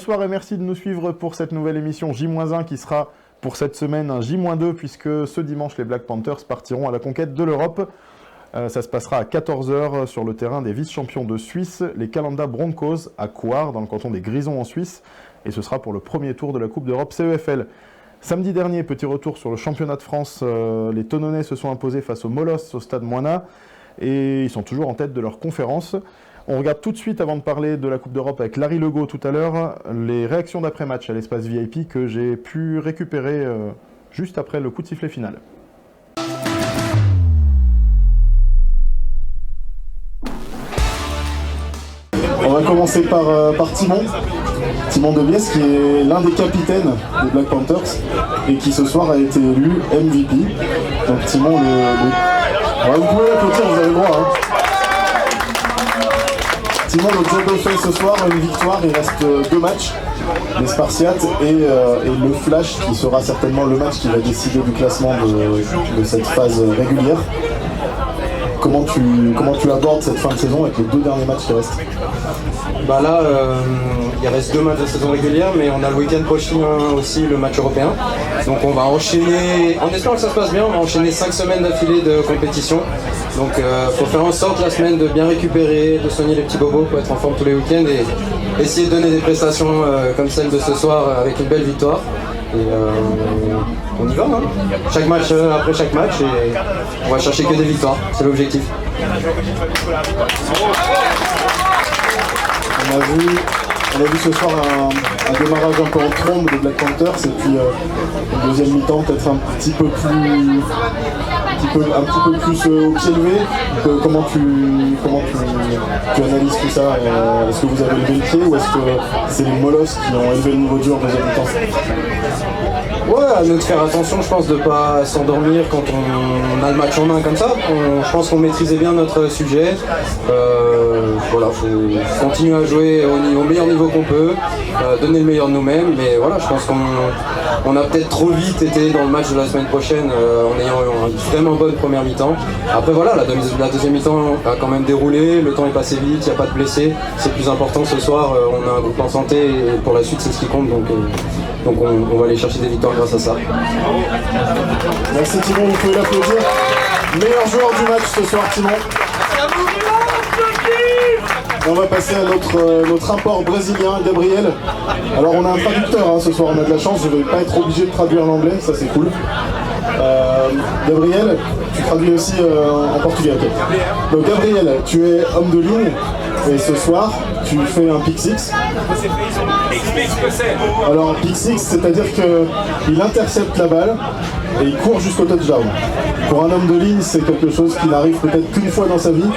bonsoir et merci de nous suivre pour cette nouvelle émission J-1 qui sera pour cette semaine un J-2 puisque ce dimanche les Black Panthers partiront à la conquête de l'Europe. Ça se passera à 14h sur le terrain des vice-champions de Suisse, les Calanda Broncos à Coire dans le canton des Grisons en Suisse et ce sera pour le premier tour de la Coupe d'Europe CEFL. Samedi dernier, petit retour sur le championnat de France, les Tononnais se sont imposés face aux Molosses au stade Moina et ils sont toujours en tête de leur conférence. On regarde tout de suite, avant de parler de la Coupe d'Europe avec Larry Legault tout à l'heure, les réactions d'après-match à l'espace VIP que j'ai pu récupérer juste après le coup de sifflet final. On va commencer par Timon de Bies, qui est l'un des capitaines des Black Panthers et qui ce soir a été élu MVP. Donc Timon, vous pouvez l'applaudir, vous avez le droit. Hein. Timon, le job est fait ce soir, une victoire, il reste 2 matchs, les Spartiates et le Flash, qui sera certainement le match qui va décider du classement de cette phase régulière. Comment tu abordes cette fin de saison avec les 2 derniers matchs qui restent? Bah là, il reste 2 matchs de saison régulière, mais on a le week-end prochain aussi le match européen. Donc on va enchaîner, en espérant que ça se passe bien, on va enchaîner 5 semaines d'affilée de compétition. Donc faut faire en sorte la semaine de bien récupérer, de soigner les petits bobos pour être en forme tous les week-ends et essayer de donner des prestations comme celle de ce soir avec une belle victoire. Et on y va, hein. Chaque match après chaque match, et on va chercher que des victoires, c'est l'objectif. On a vu ce soir un démarrage un peu en trombe de Black Panthers et puis une deuxième mi-temps peut-être un petit peu plus au pied levé. Comment tu analyses tout ça? Est-ce que vous avez levé le pied ou est-ce que c'est les Molosses qui ont élevé le niveau de jeu en deuxième mi-temps? Ouais, à nous de faire attention, je pense, de ne pas s'endormir quand on a le match en main comme ça. Je pense qu'on maîtrisait bien notre sujet. Voilà, faut continuer à jouer au meilleur niveau qu'on peut, donner le meilleur de nous-mêmes. Mais voilà, je pense qu'on a peut-être trop vite été dans le match de la semaine prochaine en ayant une vraiment bonne première mi-temps. Après voilà, la deuxième mi-temps a quand même déroulé, le temps est passé vite, il n'y a pas de blessés. C'est plus important ce soir, on a un groupe en santé et pour la suite c'est ce qui compte. Donc on va aller chercher des victoires grâce à ça. Merci Timon, vous pouvez l'applaudir. Meilleur joueur du match ce soir, Timon. On va passer à notre import brésilien, Gabriel. Alors on a un traducteur ce soir, on a de la chance, je ne vais pas être obligé de traduire l'anglais, ça c'est cool. Gabriel, tu traduis aussi en portugais, ok. Donc Gabriel, tu es homme de ligne et ce soir tu fais un pick six. Alors un pick six, c'est-à-dire qu'il intercepte la balle et il court jusqu'au touchdown. Pour un homme de ligne, c'est quelque chose qui n'arrive peut-être qu'une fois dans sa vie.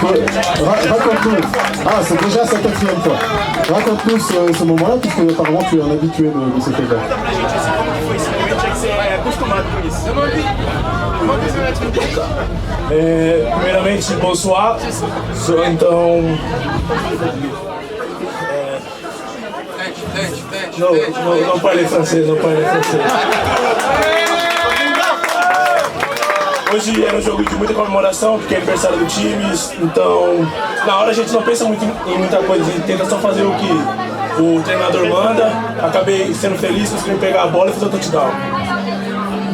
Raconte-nous. Ah, c'est déjà sa 4e fois. Raconte-nous ce moment-là, puisque apparemment tu es un habitué de ces faits-là. Primeiramente, bonsoir. Então. Não parlez français, não parlez français. Hoje era um jogo de muita comemoração, porque é aniversário do time, então na hora a gente não pensa muito em muita coisa, a gente tenta só fazer o que o treinador manda. Acabei sendo feliz, consegui pegar a bola e fazer o touchdown.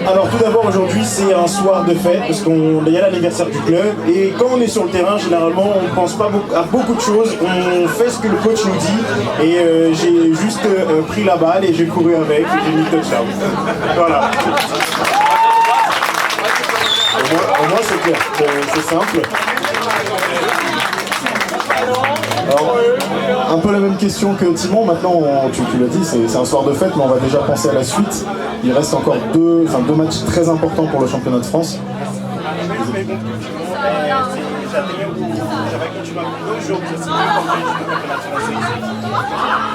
Alors tout d'abord aujourd'hui c'est un soir de fête parce qu'il y a l'anniversaire du club et quand on est sur le terrain généralement on ne pense pas à beaucoup de choses, on fait ce que le coach nous dit et j'ai juste pris la balle et j'ai couru avec et j'ai mis le touchdown. Voilà. Au moins c'est clair, c'est simple. Alors, un peu la même question que Timon, maintenant tu l'as dit, c'est un soir de fête, mais on va déjà penser à la suite. Il reste encore deux matchs très importants pour le championnat de France.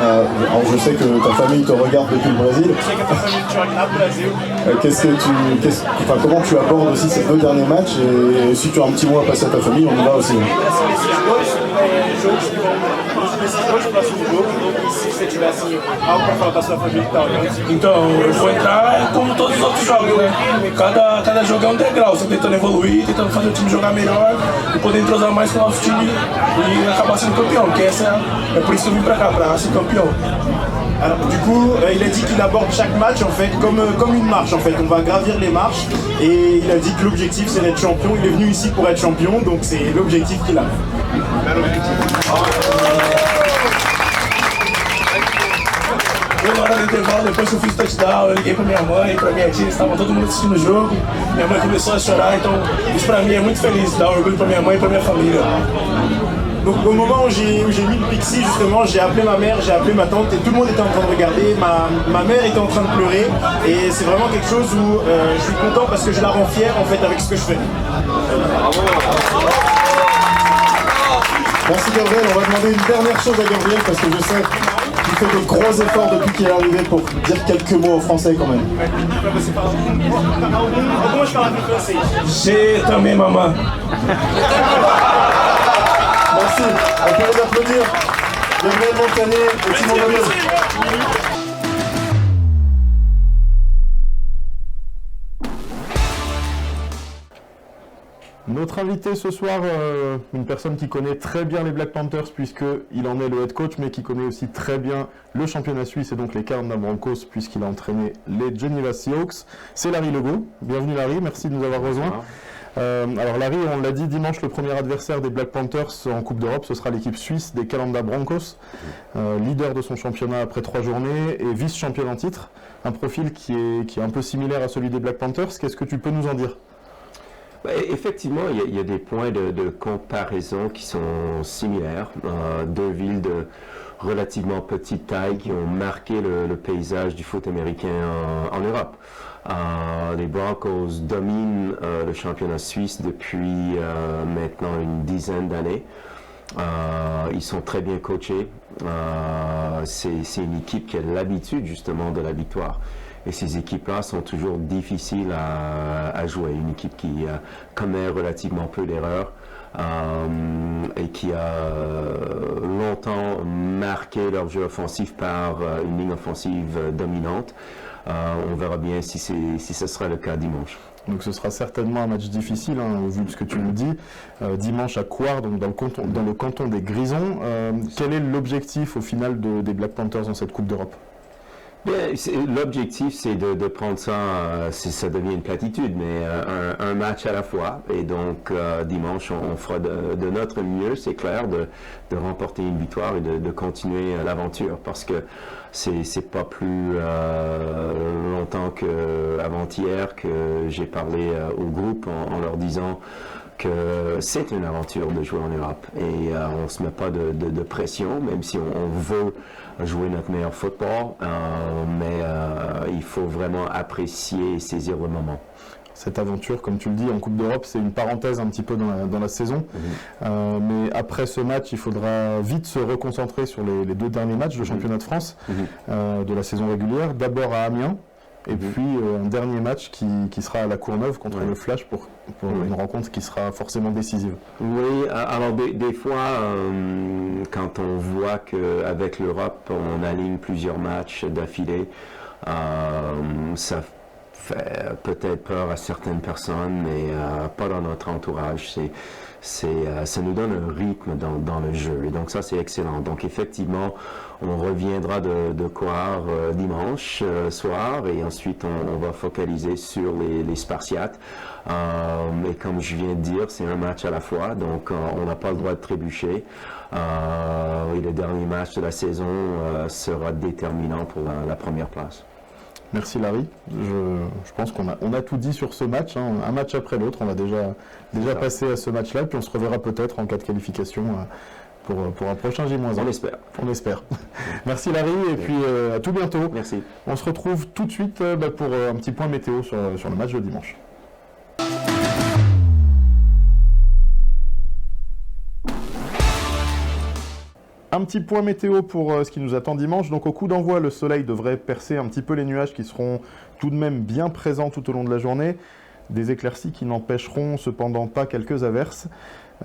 Alors je sais que ta famille te regarde depuis le Brésil. Comment tu abordes aussi ces 2 derniers matchs et si tu as un petit mot à passer à ta famille, on y va aussi. jogos que vão, nesses 2 próximos jogos, e se você tivesse algo para falar da sua família que tá olhando? Então, eu vou entrar como todos os outros jogos, né? Cada jogo é um degrau, você tentando evoluir, tentando fazer o time jogar melhor e poder entrosar mais com o nosso time e acabar sendo campeão, porque é por isso que eu vim pra cá, pra ser campeão. Alors, du coup, il a dit qu'il aborde chaque match en fait comme une marche en fait. On va gravir les marches et il a dit que l'objectif c'est d'être champion. Il est venu ici pour être champion, donc c'est l'objectif qu'il a. Na hora do intervalo, depois que eu fiz o touchdown, eu liguei pra minha mãe, pra minha tia, estavam todo mundo assistindo o jogo. Minha mãe começou a chorar, então isso pra mim é muito feliz, dá orgulho pra minha mãe e pra minha família. Donc au moment où j'ai mis le pixie justement, j'ai appelé ma mère, j'ai appelé ma tante et tout le monde était en train de regarder, ma mère était en train de pleurer et c'est vraiment quelque chose où je suis content parce que je la rends fière en fait avec ce que je fais. Merci Gabriel, on va demander une dernière chose à Gabriel parce que je sais qu'il fait de gros efforts depuis qu'il est arrivé pour dire quelques mots en français quand même. Comment je parle en français? J'ai também, maman. Merci, on peut les applaudir. Gabriel Montagnier et Timon Lemieux. Notre invité ce soir, une personne qui connaît très bien les Black Panthers puisqu'il en est le head coach, mais qui connaît aussi très bien le championnat suisse et donc les Carolina Broncos puisqu'il a entraîné les Geneva Seahawks. C'est Larry Legault. Bienvenue Larry, merci de nous avoir rejoints. Alors Larry, on l'a dit, dimanche le premier adversaire des Black Panthers en Coupe d'Europe, ce sera l'équipe suisse des Carolina Broncos, leader de son championnat après 3 journées et vice-champion en titre. Un profil qui est un peu similaire à celui des Black Panthers. Qu'est-ce que tu peux nous en dire ? Effectivement, il y a des points de comparaison qui sont similaires. 2 villes de relativement petite taille qui ont marqué le paysage du foot américain en Europe. Les Broncos dominent le championnat suisse depuis maintenant une dizaine d'années. Ils sont très bien coachés. C'est une équipe qui a l'habitude justement de la victoire. Et ces équipes-là sont toujours difficiles à jouer. Une équipe qui commet relativement peu d'erreurs et qui a longtemps marqué leur jeu offensif par une ligne offensive dominante. On verra bien si ce sera le cas dimanche. Donc ce sera certainement un match difficile, hein, au vu de ce que tu nous dis. Dimanche à Coire, donc dans le canton des Grisons. Quel est l'objectif au final des Black Panthers dans cette Coupe d'Europe ? L'objectif, c'est de prendre ça, ça devient une platitude, mais un match à la fois. Et donc, dimanche, on fera de notre mieux, c'est clair, de remporter une victoire et de continuer l'aventure. Parce que c'est pas plus longtemps qu'avant-hier que j'ai parlé au groupe en leur disant que c'est une aventure de jouer en Europe. Et on ne se met pas de pression, même si on veut jouer notre meilleur football, mais il faut vraiment apprécier et saisir le moment. Cette aventure, comme tu le dis, en Coupe d'Europe, c'est une parenthèse un petit peu dans la saison. Mais après ce match, il faudra vite se reconcentrer sur les 2 derniers matchs de championnat de France de la saison régulière. D'abord à Amiens, et puis un dernier match qui sera à la Courneuve contre le Flash pour une rencontre qui sera forcément décisive. Oui, alors des fois, quand on voit qu'avec l'Europe, on aligne plusieurs matchs d'affilée, ça fait peut-être peur à certaines personnes, mais pas dans notre entourage. Ça nous donne un rythme dans le jeu, et donc ça c'est excellent. Donc effectivement, on reviendra de Coire dimanche soir, et ensuite on va focaliser sur les Spartiates. Mais comme je viens de dire, c'est un match à la fois, donc on n'a pas le droit de trébucher. Et le dernier match de la saison sera déterminant pour la première place. Merci Larry. Je pense qu'on a tout dit sur ce match, hein. Un match après l'autre. On va déjà passer à ce match-là, puis on se reverra peut-être en cas de qualification pour un prochain J-1. On espère. Merci Larry, et puis à tout bientôt. Merci. On se retrouve tout de suite pour un petit point météo sur le match de dimanche. Un petit point météo pour ce qui nous attend dimanche. Donc au coup d'envoi, le soleil devrait percer un petit peu les nuages qui seront tout de même bien présents tout au long de la journée. Des éclaircies qui n'empêcheront cependant pas quelques averses.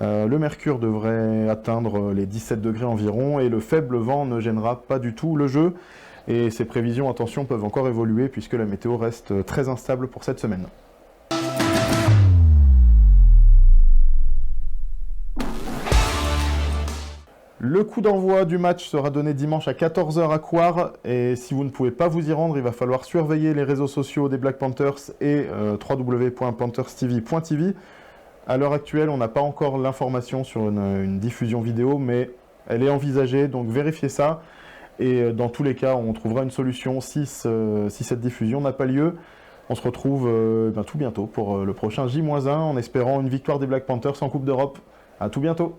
Le mercure devrait atteindre les 17 degrés environ et le faible vent ne gênera pas du tout le jeu. Et ces prévisions, attention, peuvent encore évoluer puisque la météo reste très instable pour cette semaine. Le coup d'envoi du match sera donné dimanche à 14h à Coire et si vous ne pouvez pas vous y rendre, il va falloir surveiller les réseaux sociaux des Black Panthers et www.pantherstv.tv. À l'heure actuelle, on n'a pas encore l'information sur une diffusion vidéo, mais elle est envisagée, donc vérifiez ça. Et dans tous les cas, on trouvera une solution si cette diffusion n'a pas lieu. On se retrouve tout bientôt pour le prochain J-1 en espérant une victoire des Black Panthers en Coupe d'Europe. À tout bientôt.